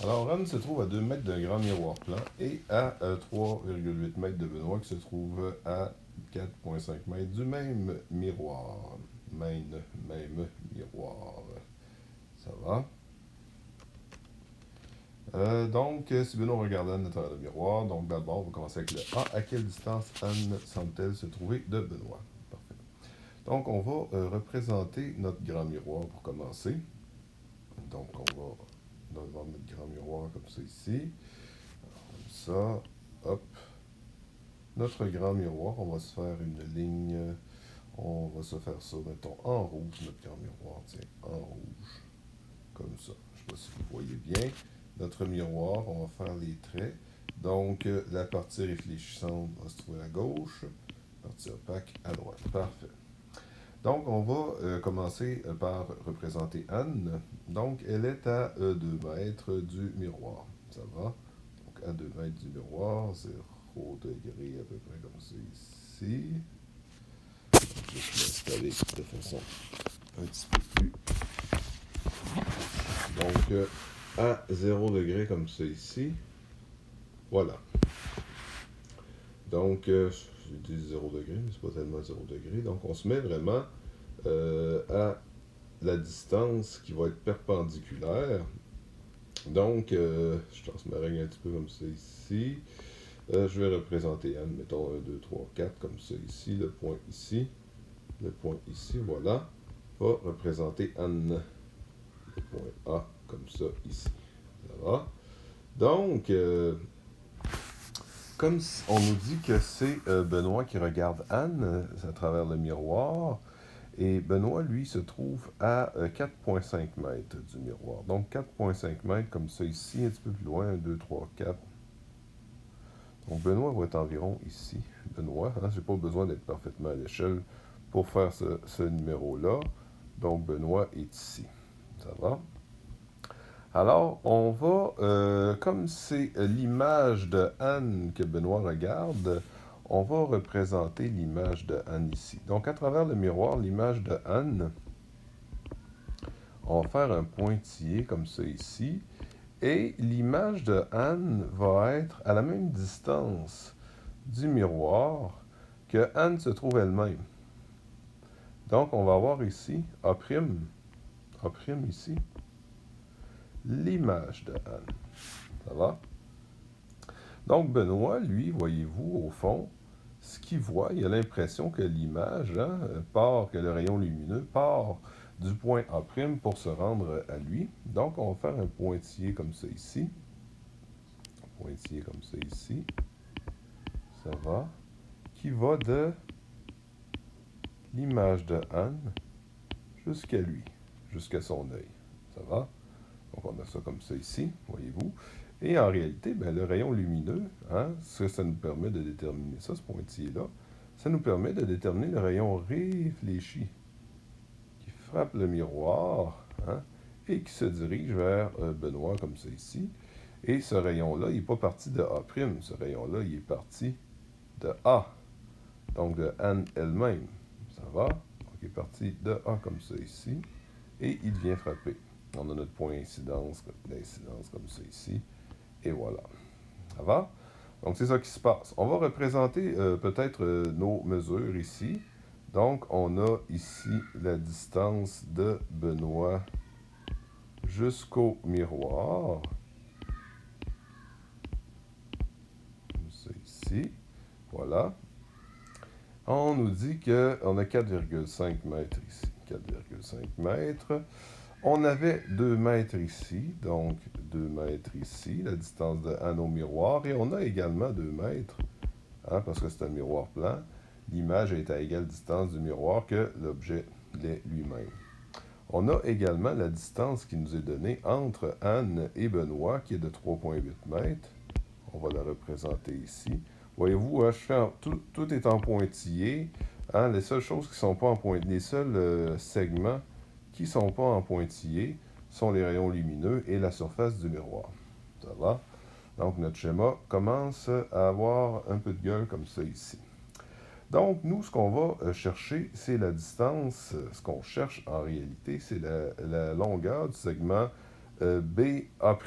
Alors, Anne se trouve à 2 mètres d'un grand miroir plan et à 3,8 mètres de Benoît qui se trouve à 4,5 mètres du même miroir. Même miroir. Ça va? Donc, si Benoît regarde Anne à travers le miroir, donc d'abord, on va commencer avec le A. À quelle distance Anne semble-t-elle se trouver de Benoît? Parfait. Donc, on va représenter notre grand miroir pour commencer. Donc, on va devant notre grand miroir comme ça ici. Comme ça, hop. Notre grand miroir, on va se faire une ligne. On va se faire ça, mettons, en rouge, notre grand miroir. Tiens, en rouge. Comme ça. Je ne sais pas si vous voyez bien. Notre miroir, on va faire les traits. Donc, la partie réfléchissante va se trouver à gauche. La partie opaque à droite. Parfait. Donc, on va commencer par représenter Anne. Donc, elle est à 2 mètres du miroir. Ça va? Donc, à 2 mètres du miroir, 0 degré à peu près comme ça ici. Je vais juste l'installer de façon un petit peu plus. Donc, à 0 degré comme ça ici. Voilà. Donc, j'ai dit 0 degré, mais c'est pas tellement 0 degré. Donc, on se met vraiment à la distance qui va être perpendiculaire. Donc, je lance ma règle un petit peu comme ça ici. Je vais représenter Anne, mettons 1, 2, 3, 4, comme ça ici, le point ici, voilà, va représenter Anne, le point A, comme ça ici. Ça va? Donc, comme on nous dit que c'est Benoît qui regarde Anne à travers le miroir, et Benoît, lui, se trouve à 4,5 mètres du miroir. Donc 4,5 mètres, comme ça ici, un petit peu plus loin, 1, 2, 3, 4. Donc Benoît va être environ ici. Benoît, hein, je n'ai pas besoin d'être parfaitement à l'échelle pour faire ce numéro-là. Donc Benoît est ici. Ça va? Alors, on va, comme c'est l'image de Anne que Benoît regarde, on va représenter l'image de Anne ici. Donc, à travers le miroir, l'image de Anne, on va faire un pointillé comme ça ici. Et l'image de Anne va être à la même distance du miroir que Anne se trouve elle-même. Donc, on va avoir ici A', ici, l'image de Anne. Ça va? Donc, Benoît, lui, voyez-vous, au fond, ce qu'il voit, il a l'impression que l'image part, que le rayon lumineux part du point A' pour se rendre à lui. Donc, on va faire un pointillé comme ça ici. Un pointillé comme ça ici. Ça va? Qui va de l'image de Anne jusqu'à lui, jusqu'à son œil. Ça va? Donc, on a ça comme ça ici, voyez-vous. Et en réalité, ben, le rayon lumineux, hein, ça nous permet de déterminer ça, ce pointillé-là, ça nous permet de déterminer le rayon réfléchi qui frappe le miroir, hein, et qui se dirige vers Benoît comme ça ici. Et ce rayon-là, il n'est pas parti de A', ce rayon-là, il est parti de A, donc de Anne elle-même. Ça va? Donc, il est parti de A comme ça ici, et il vient frapper. On a notre point d'incidence comme ça ici, et voilà. Ça va? Donc, c'est ça qui se passe. On va représenter peut-être nos mesures ici. Donc, on a ici la distance de Benoît jusqu'au miroir. Comme ça ici. Voilà. On nous dit qu'on a 4,5 mètres ici. 4,5 mètres. On avait 2 mètres ici, donc 2 mètres ici, la distance de Anne au miroir. Et on a également 2 mètres, hein, parce que c'est un miroir plan. L'image est à égale distance du miroir que l'objet l'est lui-même. On a également la distance qui nous est donnée entre Anne et Benoît, qui est de 3,8 mètres. On va la représenter ici. Voyez-vous, hein, tout est en pointillé. Hein, les seules choses qui sont pas en pointillé, les seuls segments qui ne sont pas en pointillé sont les rayons lumineux et la surface du miroir. Ça va? Donc, notre schéma commence à avoir un peu de gueule comme ça ici. Donc, nous, ce qu'on va chercher, c'est la distance. Ce qu'on cherche en réalité, c'est la longueur du segment BA'.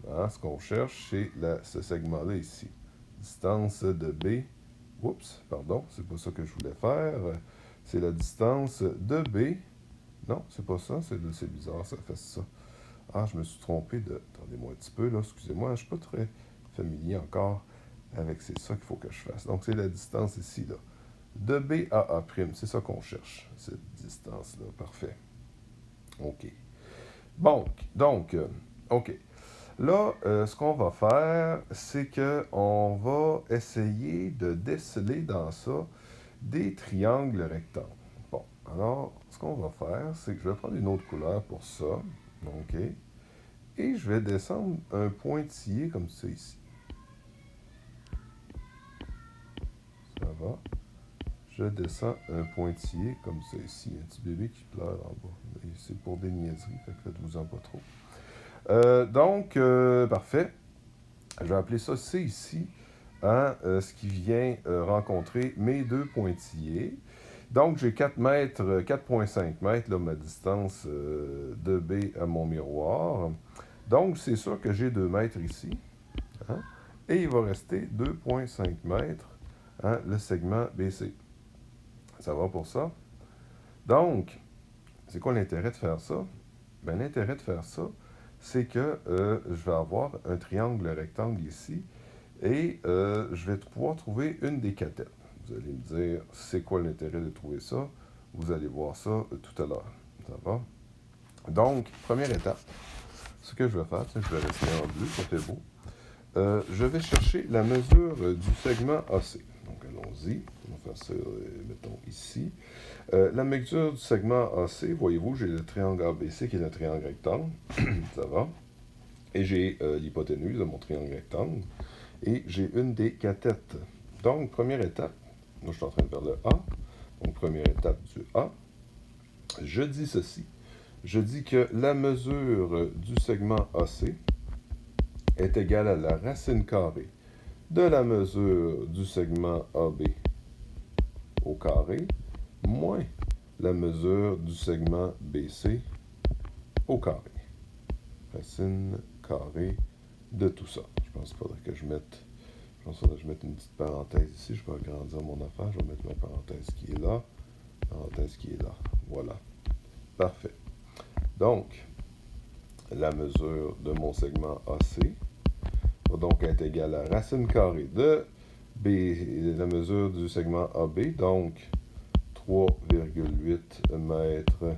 Hein, ce qu'on cherche, c'est ce segment-là ici. Distance de B. Oups, pardon, c'est pas ça que je voulais faire. C'est la distance de B. Non, c'est pas ça, c'est bizarre, ça fait ça. Ah, je me suis trompé de... Attendez-moi un petit peu, là, excusez-moi, je suis pas très familier encore avec c'est ça qu'il faut que je fasse. Donc, c'est la distance ici, là. De B à A', c'est ça qu'on cherche, cette distance-là. Parfait. OK. Bon, donc, OK. Là, ce qu'on va faire, c'est qu'on va essayer de déceler dans ça des triangles rectangles. Bon, alors, ce qu'on va faire, c'est que je vais prendre une autre couleur pour ça. OK. Et je vais descendre un pointillé comme ça ici. Ça va. Je descends un pointillé comme ça ici. Un petit bébé qui pleure en bas. C'est pour des niaiseries, fait que faites-vous-en pas trop. Parfait. Je vais appeler ça C ici, hein, ce qui vient rencontrer mes deux pointillés. Donc, j'ai 4 mètres, 4,5 mètres, là, ma distance de B à mon miroir. Donc, c'est sûr que j'ai 2 mètres ici. Hein, et il va rester 2,5 mètres, hein, le segment BC. Ça va pour ça? Donc, c'est quoi l'intérêt de faire ça? Ben, l'intérêt de faire ça, c'est que je vais avoir un triangle rectangle ici et je vais pouvoir trouver une des catettes. Vous allez me dire, c'est quoi l'intérêt de trouver ça? Vous allez voir ça tout à l'heure. Ça va? Donc, première étape, ce que je vais faire, je vais rester en bleu, ça fait beau. Je vais chercher la mesure du segment AC. Donc, allons-y. On va faire ça, mettons, ici. La mesure du segment AC, voyez-vous, j'ai le triangle ABC qui est le triangle rectangle. Ça va. Et j'ai l'hypoténuse de mon triangle rectangle. Et j'ai une des catettes. Donc, première étape, moi je suis en train de faire le A. Donc, première étape du A. Je dis ceci. Je dis que la mesure du segment AC est égale à la racine carrée de la mesure du segment AB au carré moins la mesure du segment BC au carré. Racine carrée de tout ça. Je pense qu'il faudrait que je mette... Je pense qu'il faudrait que je mette une petite parenthèse ici. Je vais agrandir mon affaire. Je vais mettre ma parenthèse qui est là. Parenthèse qui est là. Voilà. Parfait. Donc, la mesure de mon segment AC va donc être égale à racine carrée de B, la mesure du segment AB, donc 3,8 mètres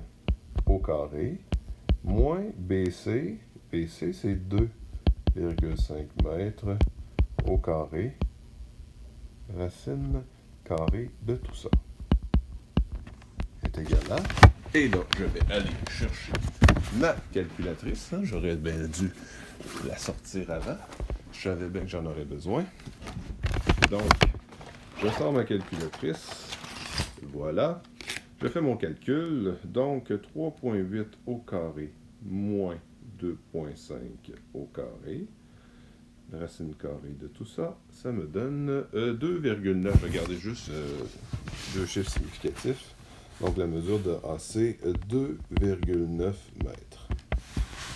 au carré, moins BC, BC c'est 2,5 mètres au carré, racine carrée de tout ça est égal à... Et là, je vais aller chercher ma calculatrice. Hein, j'aurais bien dû la sortir avant. Je savais bien que j'en aurais besoin. Donc, je sors ma calculatrice. Voilà. Je fais mon calcul. Donc, 3,8 au carré moins 2,5 au carré. Racine carrée de tout ça, ça me donne 2,9. Regardez juste deux chiffres significatifs. Donc, la mesure de AC, 2,9 mètres.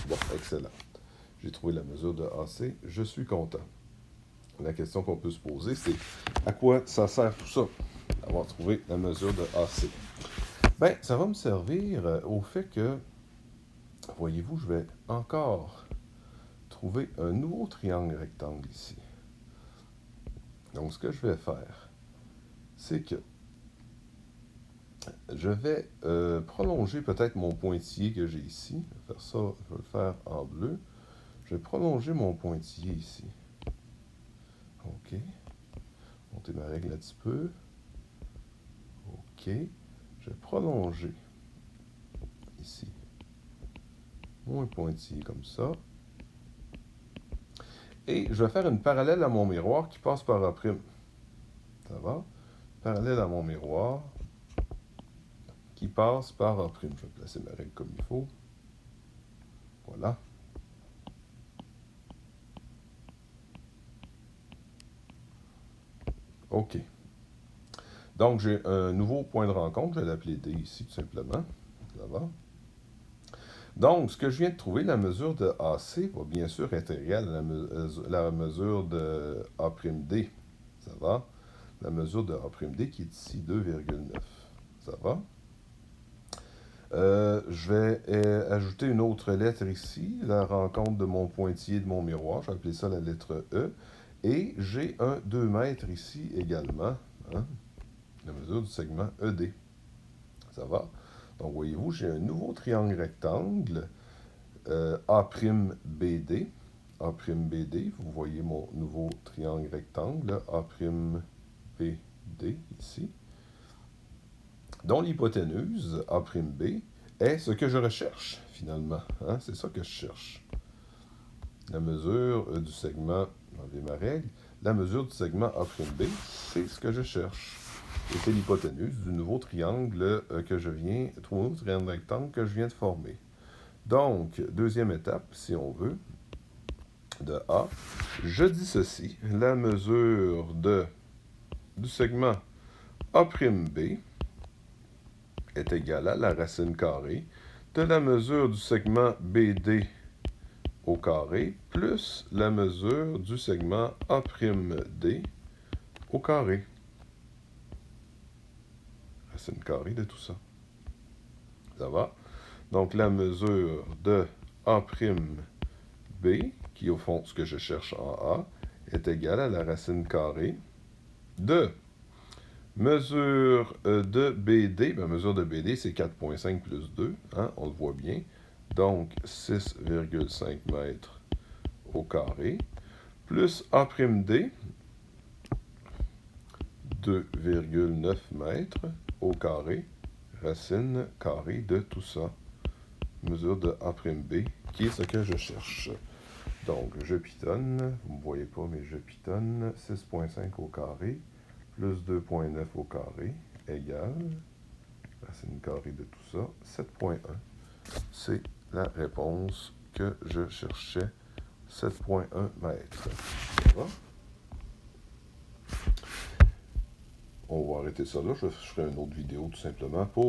Bon, excellent. J'ai trouvé la mesure de AC. Je suis content. La question qu'on peut se poser, c'est à quoi ça sert tout ça, d'avoir trouvé la mesure de AC? Bien, ça va me servir au fait que, voyez-vous, je vais encore trouver un nouveau triangle rectangle ici. Donc, ce que je vais faire, c'est que je vais prolonger peut-être mon pointillé que j'ai ici. Je vais faire ça, je vais le faire en bleu. Je vais prolonger mon pointillé ici. OK. Monter ma règle un petit peu. OK. Je vais prolonger ici mon pointillé comme ça. Et je vais faire une parallèle à mon miroir qui passe par A'. Ça va? Parallèle à mon miroir qui passe par A'. Je vais placer ma règle comme il faut. Voilà. OK. Donc, j'ai un nouveau point de rencontre. Je vais l'appeler D ici, tout simplement. Ça va? Donc, ce que je viens de trouver, la mesure de AC va bien sûr être égale à la mesure de A'D. Ça va? La mesure de A'D qui est ici 2,9. Ça va? Je vais ajouter une autre lettre ici, la rencontre de mon pointillé de mon miroir. Je vais appeler ça la lettre E. Et j'ai un 2 mètres ici également, hein, la mesure du segment ED. Ça va? Donc, voyez-vous, j'ai un nouveau triangle rectangle, A'BD. A'BD, vous voyez mon nouveau triangle rectangle, A'BD ici, dont l'hypoténuse, A'B, est ce que je recherche, finalement. Hein? C'est ça que je cherche. La mesure du segment, enlever ma règle, la mesure du segment A'B, c'est ce que je cherche. Et c'est l'hypoténuse du nouveau triangle que je viens, nouveau triangle rectangle que je viens de former. Donc, deuxième étape, si on veut, de A, je dissocie la mesure du segment A'B est égale à la racine carrée de la mesure du segment BD au carré plus la mesure du segment A'D au carré. Racine carrée de tout ça. Ça va? Donc, la mesure de A'B, qui est au fond ce que je cherche en A, est égale à la racine carrée de mesure de BD. Bien, mesure de BD, c'est 4,5 plus 2. Hein, on le voit bien. Donc, 6,5 mètres au carré. Plus A'D, 2,9 mètres au carré. Racine carrée de tout ça. Mesure de A'B, qui est ce que je cherche. Donc, je pitonne, vous ne me voyez pas, mais je pitonne, 6,5 au carré, plus 2,9 au carré, égale, racine carrée de tout ça, 7,1. C'est la réponse que je cherchais, 7,1 mètres. Ça va? On va arrêter ça là, je ferai une autre vidéo tout simplement pour